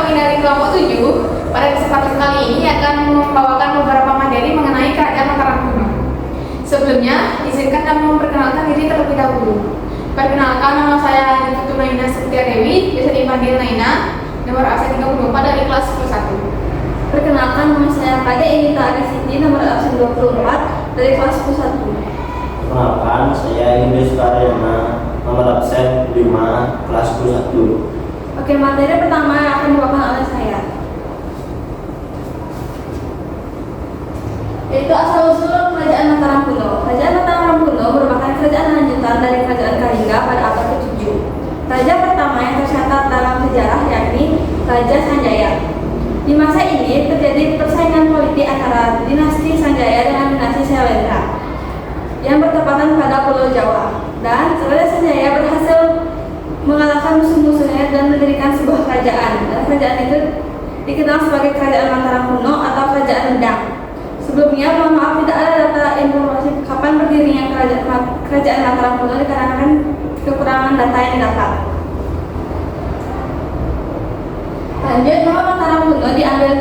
kami dari kelompok 7 pada kesempatan kali ini akan membawakan beberapa materi mengenai kerajaan Mataram kuno. Sebelumnya, izinkan kami memperkenalkan diri terlebih dahulu. Perkenalkan, nama saya Niputu Naina Setia Dewi, biasa dipanggil Naina, nomor absen 34 dari kelas 11. Perkenalkan, nama saya Kade Inita Arisiti, nomor absen 24 dari kelas 11. Perkenalkan, saya Indus Karyana, nomor absen 5, kelas 21. Oke, materi pertama yang akan dibawakan oleh saya, yaitu asal-usul kerajaan Mataram kuno. Kerajaan Mataram kuno merupakan kerajaan lanjutan dari kerajaan Kalinga pada abad ke-7. Raja pertama yang tercatat dalam sejarah yakni Raja Sanjaya. Di masa ini terjadi persaingan politik antara dinasti Sanjaya dengan dinasti Syailendra yang bertepatan pada Pulau Jawa, dan Raja Sanjaya berhasil mengalahkan musuh-musuhnya dan mendirikan sebuah kerajaan. Dan kerajaan itu dikenal sebagai Kerajaan Mataram kuno atau Kerajaan Redang. Sebelumnya, mohon maaf tidak ada data informasi kapan berdirinya Kerajaan Mataram kuno dikarenakan kekurangan data yang didapat. Lanjut, nama Mataram kuno diambil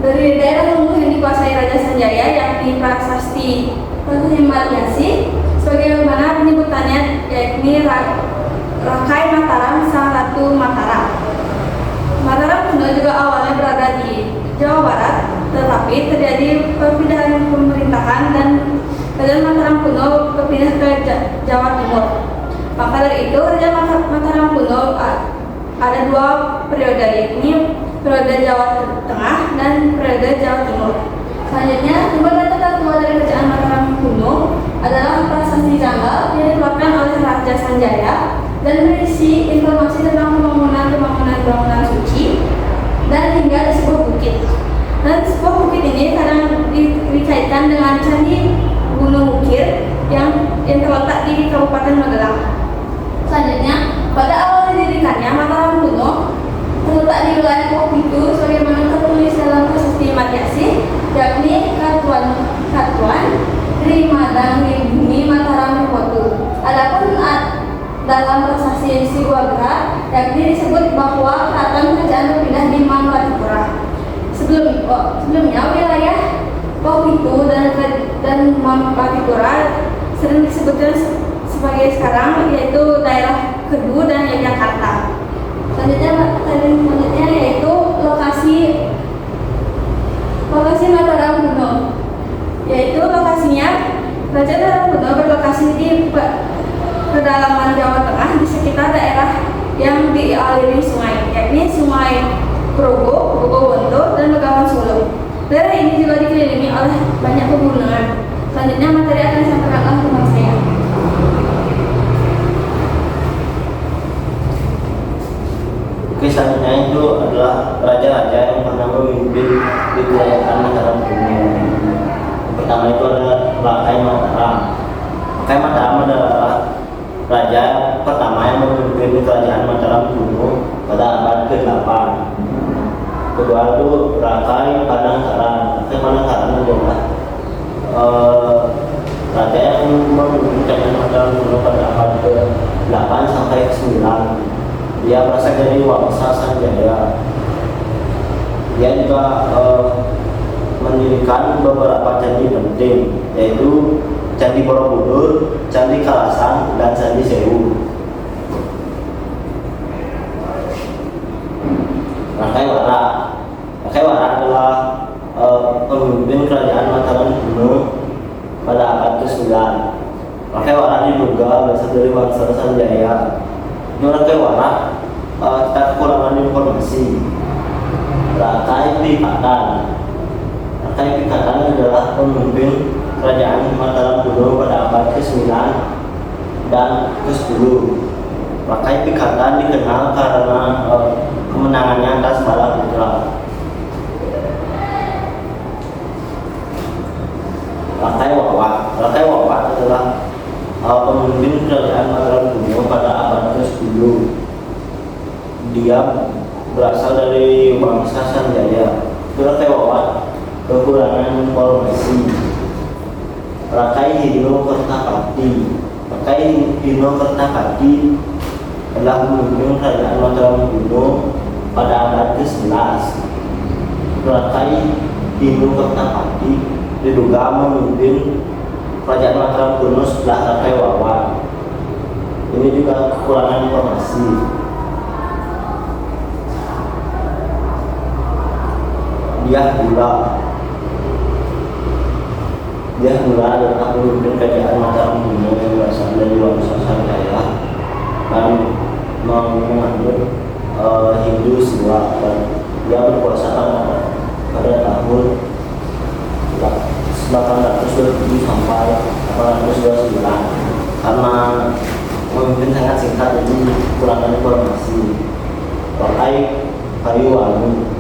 dari daerah Lumbung yang dikuasai Raja Sanjaya, yakni Prasasti Mariasi, sebagaimana penyebutannya, yakni Rakai Mataram Sang Ratu Mataram. Mataram kuno juga awalnya berada di Jawa Barat, tetapi terjadi perpindahan pemerintahan dan Kerajaan Mataram kuno berpindah ke Jawa Timur. Maka dari itu, Kerajaan Mataram kuno ada dua periode, yakni periode Jawa Tengah dan periode Jawa Timur. Selanjutnya, sumber data tertua dari Kerajaan Mataram kuno adalah Prasasti Janggal yang dikeluarkan oleh Raja Sanjaya dan berisi informasi tentang bangunan suci dan hingga di sebuah bukit. Dan sebuah bukit ini kadang dikaitkan dengan Candi Gunung Wukir yang terletak di Kabupaten Magelang. Selanjutnya, pada awal didirikannya, Mataram kuno terletak di wilayah Popitu sebagaimana tertulis dalam Prasasti Mariasi, yakni Katuan Rimadang Bumi Mataram Potu. Adapun dalam Prasasti Siwagra, yakni disebut bahwa keraton kerajaan berpindah di Mangkatipura. Sebelumnya wilayah Popitu dan Mangkatipura sering disebutkan sebagai sekarang, yaitu daerah Kedu dan Yogyakarta. Selanjutnya yaitu lokasi Mataram kuno, yaitu lokasinya Kerajaan Mataram kuno berlokasi di pedalaman Jawa Tengah di sekitar daerah yang dialiri sungai, yakni Sungai Progo, Bogowonto, dan Begawan Solo. Daerah ini juga dikelilingi oleh banyak pegunungan. Selanjutnya materi akan disampaikan oleh teman saya. Kisahnya itu adalah raja-raja yang pernah memimpin di kerajaan Mataram kuno. Yang pertama itu ada Rakai Mataram. Rakai Mataram adalah raja pertama yang memimpin di kerajaan Mataram kuno pada abad ke-8. Kedua itu Rakai Padangsaran. Rakai Padangsaran adalah raja yang memimpin kerajaan Mataram kuno pada abad ke-8 sampai ke-9. Dia berasal dari Wangsa Sanjaya. Dia juga mendirikan beberapa candi penting, yaitu Candi Borobudur, Candi Kalasan, dan Candi Sewu. Rakai Wara adalah pemimpin kerajaan Mataram kuno pada abad ke-9. Rakai Wara diduga berasal dari Wangsa Sanjaya. Rakai Wara kita kekurangan informasi. Rakai Pikatan adalah pemimpin kerajaan Mataram kuno pada abad ke-9 dan ke-10. Rakai Pikatan dikenal karena kemenangannya atas Balaputra. Rakai Wawat adalah pemimpin kerajaan Mataram kuno pada abad ke-10. Dia berasal dari bangsa Sanjaya. Rakai Wawat kekurangan informasi. Rakai Hino Kertapati adalah pemimpin kerajaan Mataram kuno pada abad ke-11, Rakai Dinu Kertapati diduga memimpin kerajaan Mataram kuno setelah Rakai Wawan. Ini juga kekurangan informasi. Dia Hula adalah pemimpin kerajaan Mataram kuno yang berasal dari Wangsa Sanjaya dan menganut Hindu Siwa, dan dia berkuasa pada tahun 827 sampai 829. Karena memimpin sangat singkat, jadi kekurangan informasi. Rakai Kariwanu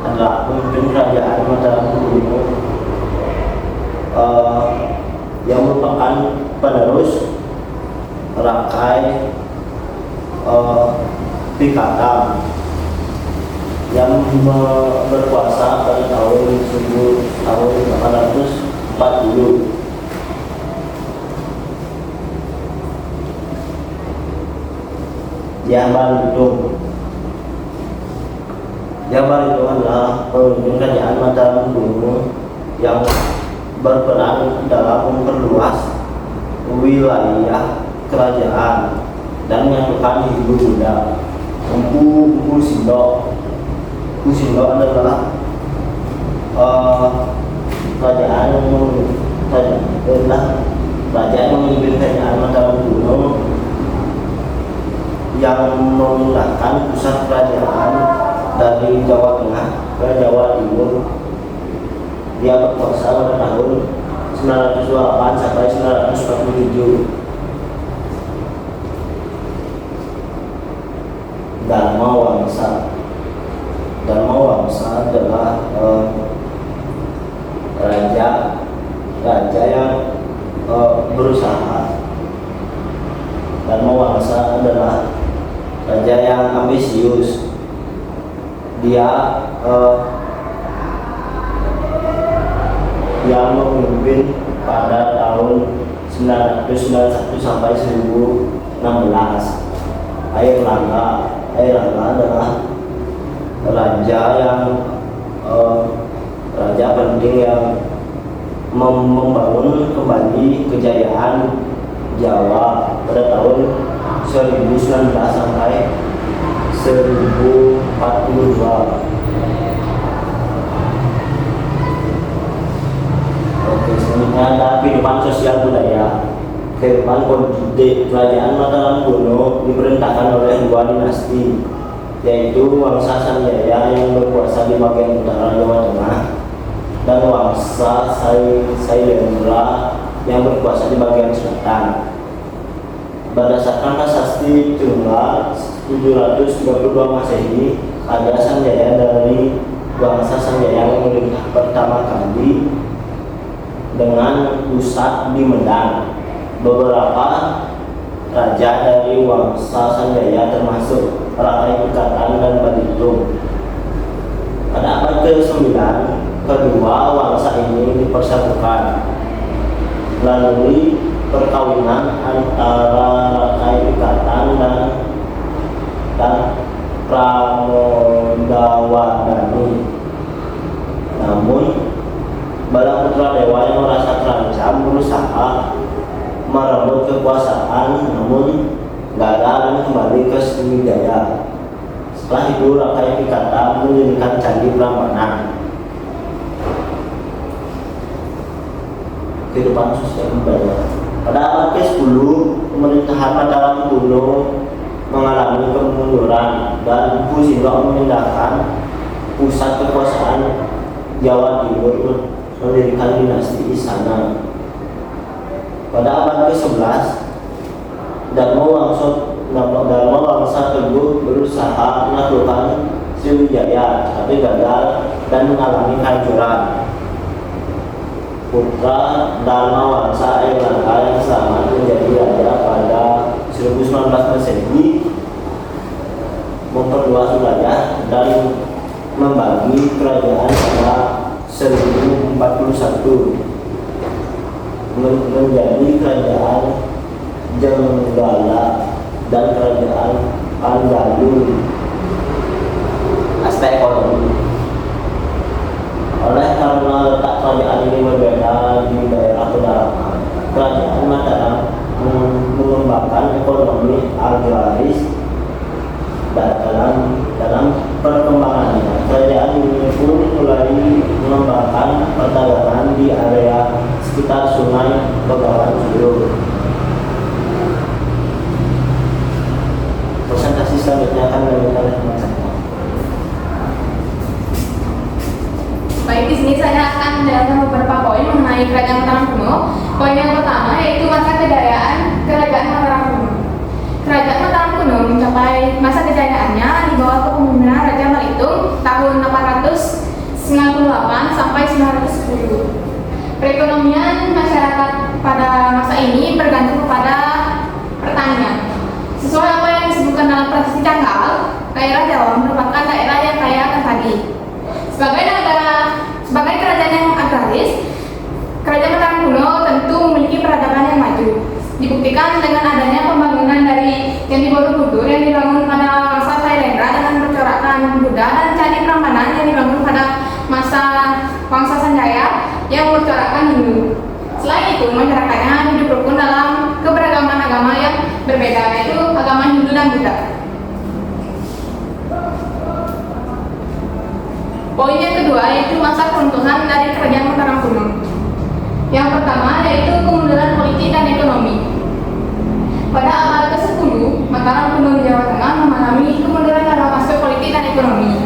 adalah pemimpin kerajaan Mataram kuno yang merupakan penerus Rakai Pikatan yang berkuasa pada tahun 1840. Jambar itu adalah pemimpin kerajaan Mataram kuno yang berperan dalam memperluas wilayah kerajaan dan menyatukan Hindu Buddha. Empu Sindok adalah kerajaan yang memimpin kerajaan Mataram kuno yang memindahkan pusat kerajaan dari Jawa Tengah ke Jawa Timur. Dia berkuasa pada tahun 928 sampai 947. Dharma Wangsa adalah raja yang berusaha. Dharma Wangsa adalah raja yang ambisius. Dia yang memimpin pada tahun 991 sampai 1016. Airlangga adalah raja penting yang membangun kembali kejayaan Jawa pada tahun 1019 sampai 1042. Oke, selanjutnya ada kehidupan sosial budaya. Kehidupan politik kerajaan Mataram kuno diperintahkan oleh dua dinasti, yaitu Wangsa Sanjaya yang berkuasa di bagian utara Jawa Tengah dan Wangsa Sailendra yang berkuasa di bagian selatan. Berdasarkan prasasti Tunggal 732 Masehi, ada Sanjaya dari Wangsa Sanjaya yang memerintah pertama kali dengan pusat di Medan. Beberapa raja dari Wangsa Sanjaya termasuk Rakai Pikatan dan Balitung. Pada abad ke-9, kedua Wangsa ini dipersatukan melalui perkawinan antara Rakai Pikatan dan Pramodawardhani. Namun Balaputra Dewa yang merasa terancam berusaha merebut kekuasaan, namun gagal dan kembali ke Sriwijaya. Setelah itu Rakai Pikatan mendirikan Candi Prambanan. Kehidupan sosial budaya. Pada abad ke-10, pemerintahan Mataram kuno mengalami kemunduran dan Empu Sindok memindahkan pusat kekuasaan Jawa Timur mendirikan dinasti Isana. Pada abad ke-11, Dharma Wangsa teguh berusaha menaklukkan Sriwijaya, tapi gagal dan mengalami kehancuran. Putra Dharma Wangsa Airlangga yang selamat menjadi raja pada 1019 Masehi memperluas wilayah dan membagi kerajaan pada 1041 menjadi kerajaan Jenggala dan kerajaan Andalus. Aspek ekonomi, oleh karena letak kerajaan ini berbeda di daerah pedalaman, kerajaan Mataram mengembangkan ekonomi agraris. Dalam perkembangannya, kerajaan ini pun mulai mengembangkan perdagangan di area sekitar Sungai Bengawan Solo. Presentasi selanjutnya akan dilakukan oleh teman saya. Baik, di sini saya akan menjelaskan beberapa poin mengenai Kerajaan Mataram kuno. Poin yang pertama yaitu masa kejayaan Kerajaan Mataram kuno. Kerajaan Mataram kuno mencapai masa kejayaannya di bawah kepemimpinan Raja Malitung tahun 898 sampai 910. Perekonomian masyarakat pada masa ini bergantung kepada pertanian. Sesuai apa yang disebutkan dalam Prasasti Canggal, daerah Jawa merupakan daerah yang kaya akan padi. Sebagai kerajaan yang agraris, Kerajaan Mataram kuno tentu memiliki peradaban yang maju. Dibuktikan dengan adanya pembangunan dari Candi Borobudur yang dibangun pada masa Sailendra dengan bercorakkan Buddha, dan Candi Prambanan yang dibangun pada masa Wangsa Sanjaya yang bercorakkan Hindu. Selain itu, masyarakatnya hidup rukun dalam keberagaman agama yang berbeda, yaitu agama Hindu dan Buddha. Poin yang kedua yaitu masa keruntuhan dari Kerajaan Mataram kuno. Yang pertama yaitu kemunduran politik dan ekonomi. Pada abad ke-10, Mataram kuno di Jawa Tengah mengalami kemunduran dalam aspek politik dan ekonomi.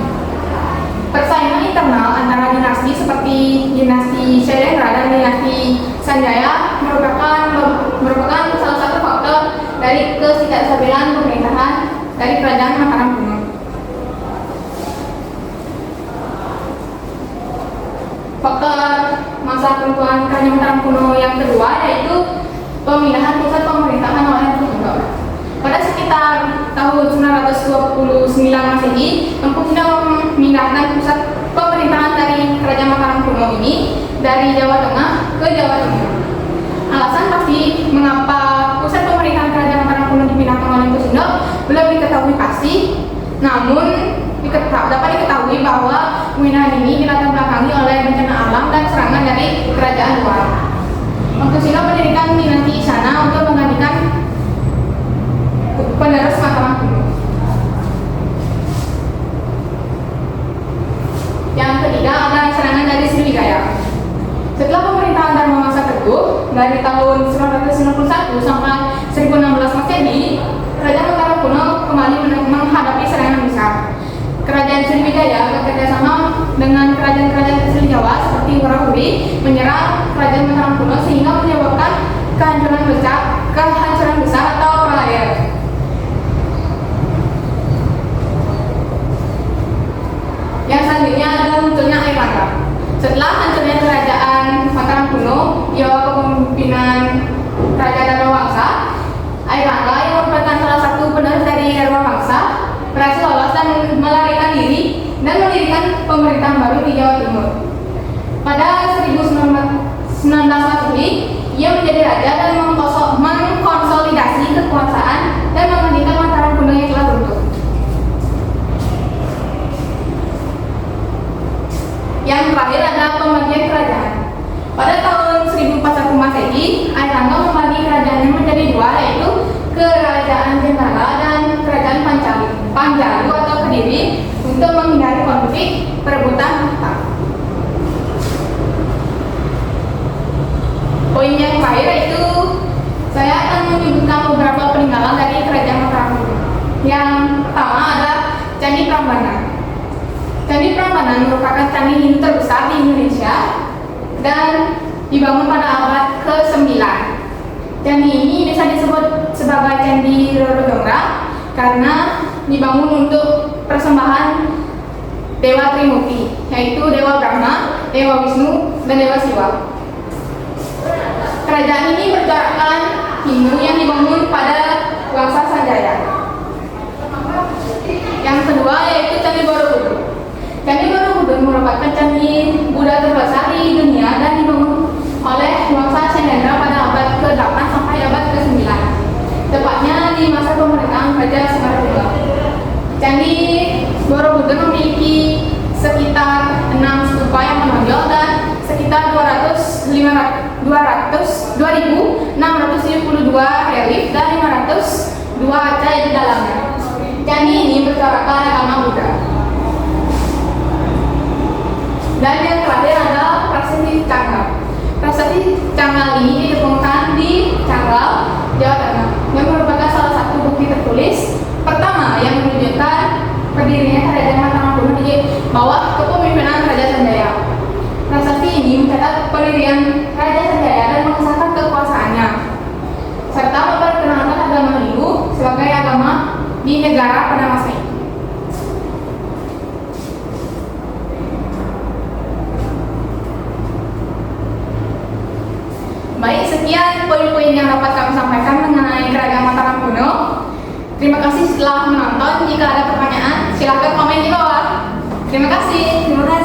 Persaingan internal antara dinasti seperti dinasti Sailendra dan dinasti Sanjaya merupakan salah satu faktor dari ketidakstabilan pemerintahan dari Kerajaan Mataram kuno. Faktor masa keruntuhan Kerajaan Mataram kuno yang kedua yaitu pemindahan pusat pemerintahan oleh Buddha. Pada sekitar tahun 929 Masehi, Empu Buddha memindahkan pusat pemerintahan dari Kerajaan Mataram kuno ini dari Jawa Tengah ke Jawa Timur. Alasan pasti mengapa pusat pemerintahan Kerajaan Mataram kuno dipindahkan oleh Empu Buddha belum diketahui pasti, namun dapat diketahui bahwa pemindahan ini dilatar belakangi oleh bencana alam dan serangan dari kerajaan luar. Empu Buddha mendirikan dinasti Isana untuk menggantikan penerus Mataram kuno. Yang ketiga adalah serangan dari Sriwijaya. Setelah pemerintahan Dharma Wangsa Teguh dari tahun 991 sampai 1016 Masehi, Kerajaan Mataram kuno kembali menghadapi serangan besar. Kerajaan Sriwijaya bekerjasama dengan kerajaan-kerajaan asli Jawa seperti Wurahuri menyerang Kerajaan Mataram kuno sehingga menyebabkan kehancuran besar atau perlayan. Yang selanjutnya adalah munculnya Airlangga. Setelah hancurnya Kerajaan Mataram kuno di bawah kepemimpinan Raja Dharma Wangsa, Airlangga yang merupakan salah satu penerus dari Dharma Wangsa berhasil lolos dan melarikan diri dan mendirikan pemerintahan baru di Jawa Timur. Pada 1919 Masehi, ia menjadi raja dan mengkonsolidasi kekuasaan dan menggantikan Mataram kuno yang telah runtuh. Yang terakhir adalah pembagian kerajaan. Pada tahun 1401 Masehi, Airlangga membagi kerajaannya menjadi dua, yaitu Kerajaan Jendela dan Kerajaan Panjalu atau Kediri untuk menghindari konflik perebutan tahta. Poin yang terakhir yaitu saya akan menyebutkan beberapa peninggalan dari Kerajaan Mataram kuno. Yang pertama ada Candi Prambanan. Candi Prambanan merupakan candi Hindu terbesar di Indonesia dan dibangun pada abad ke-9. Candi ini bisa disebut sebagai Candi Roro Dongra karena dibangun untuk persembahan Dewa Trimurti, yaitu Dewa Brahma, Dewa Wisnu, dan Dewa Siwa. Kerajaan ini bercorakkan Hindu yang dibangun pada Wangsa Sanjaya. Yang kedua yaitu Candi Borobudur. Candi Borobudur merupakan candi Buddha terbesar di dunia dan dibangun oleh Wangsa Sailendra pada abad ke-8 sampai abad ke-9. Tepatnya di masa pemerintahan Raja Sangaraja. Candi Borobudur memiliki sekitar 6 stupa yang menonjol dan sekitar 2.672 relief dan 502 arca di dalamnya. Candi ini bercorakkan agama Buddha. Dan yang terakhir adalah Prasasti Canggal. Prasasti Canggal ini ditemukan di Canggal, Jawa Tengah, yang merupakan salah satu bukti tertulis pertama yang menunjukkan berdirinya Kerajaan Mataram Kuno di bawah kepemimpinan Raja Sanjaya. Prasasti ini mencatat pendirian Raja Sanjaya dan mengesahkan kekuasaannya, serta memperkenalkan agama Hindu sebagai agama di negara pada masa itu. Baik, sekian poin-poin yang dapat kami sampaikan mengenai Kerajaan Mataram Kuno. Terima kasih telah menonton. Jika ada pertanyaan, silakan komen di bawah. Terima kasih. Terima kasih.